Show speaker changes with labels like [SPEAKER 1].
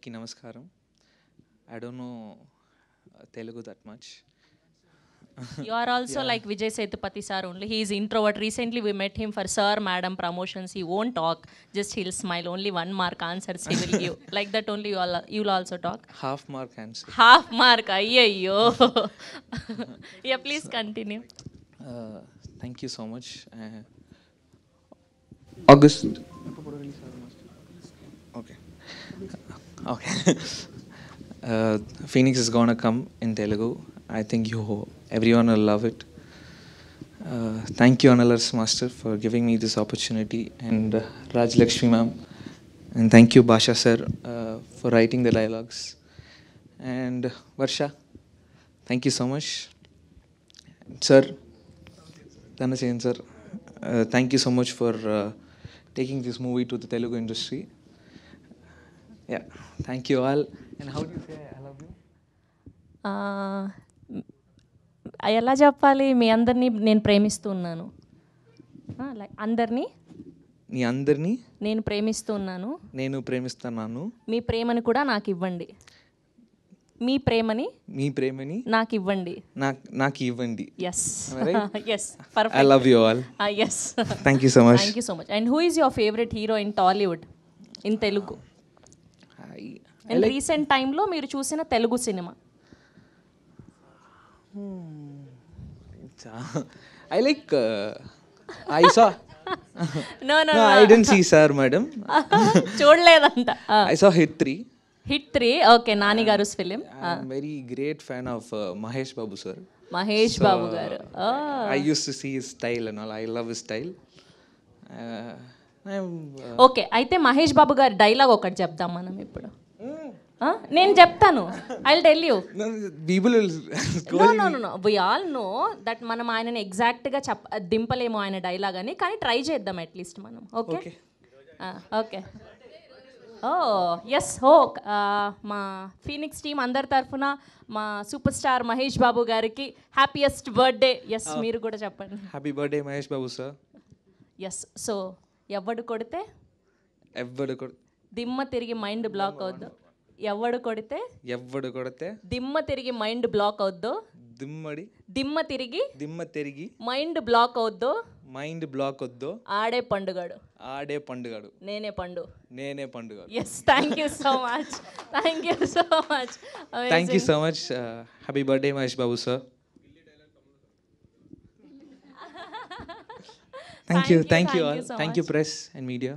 [SPEAKER 1] అందరికీ నమస్కారం. I don't know Telugu that much.
[SPEAKER 2] You are also like Vijay Sethupathi sir only. He is introvert. Recently we met him for sir, madam promotions. He won't talk. Just he'll smile. Only 1 mark answers he will give. Like that only you'll also talk.
[SPEAKER 1] Half mark answer.
[SPEAKER 2] Half mark. Ayyo. Yeah, please continue.
[SPEAKER 1] Thank you so much. August. Okay. Okay. Phoenix is gonna come in Telugu. I think everyone will love it. Thank you, Analars Master, for giving me this opportunity, and Raj Lakshmi ma'am, and thank you, Basha sir, for writing the dialogues, and Varsha, thank you so much, sir. Dhanasayan sir, thank you so much for taking this movie to the Telugu industry. Yeah, thank you all. And how do you say I love you?
[SPEAKER 2] ఎలా చెప్పాలి? మీ అందరినీ నేను ప్రేమిస్తున్నాను. అందరినీ నేను ప్రేమిస్తున్నాను.
[SPEAKER 1] నేను ప్రేమిస్తున్నాను.
[SPEAKER 2] మీ ప్రేమని కూడా నాకు ఇవ్వండి. మీ ప్రేమని నాకు ఇవ్వండి.
[SPEAKER 1] నాకు ఇవ్వండి.
[SPEAKER 2] Yes. Yes. Perfect.
[SPEAKER 1] I love you all.
[SPEAKER 2] Yes.
[SPEAKER 1] Thank you so much.
[SPEAKER 2] Thank you so much. And who is your favorite hero in Tollywood? In Telugu? In recent time లో మీరు చూసిన Telugu cinema?
[SPEAKER 1] I like I saw
[SPEAKER 2] No,
[SPEAKER 1] I didn't see sir madam.
[SPEAKER 2] చూడలేదంట.
[SPEAKER 1] I saw Hit 3.
[SPEAKER 2] Hit 3. Okay, Nani garu film.
[SPEAKER 1] I'm very great fan of Mahesh Babu sir.
[SPEAKER 2] Mahesh Babu garu.
[SPEAKER 1] I used to see his style and all. I love his style.
[SPEAKER 2] Okay, అయితే మహేష్ బాబు గారి dialogue ఒకటి చెప్దాం మనం ఇప్పుడు. నేను చెప్తాను. I will tell you.
[SPEAKER 1] People will
[SPEAKER 2] No. We all know that మనం ఆయనని ఎగ్జాక్ట్గా దింపలేము ఆయన డైలాగ్ అని, కానీ ట్రై చేద్దాం అట్లీస్ట్ మనం. Okay okay. ఎస్. మా ఫీనిక్స్ టీమ్ అందరి తరఫున మా సూపర్ స్టార్ మహేష్ బాబు గారికి హ్యాపీయెస్ట్ బర్త్డే. ఎస్, మీరు కూడా చెప్పండి.
[SPEAKER 1] Happy birthday Mahesh Babu sir.
[SPEAKER 2] Yes. So ఎవడు కొడితే దిమ్మ తిరిగి మైండ్ బ్లాక్ అవుద్దు. ఎవడు కొడితే దిమ్మ తిరిగి మైండ్ బ్లాక్ అవుద్దు. దిమ్మ తిరిగి మైండ్ బ్లాక్ అవుద్దు. ఆడే పండుగాడు. నేనే Pandu. Yes. Thank you so much.
[SPEAKER 1] Thank you so much. Happy birthday Mahesh Babu sir. Thank you all. Thank you press and media.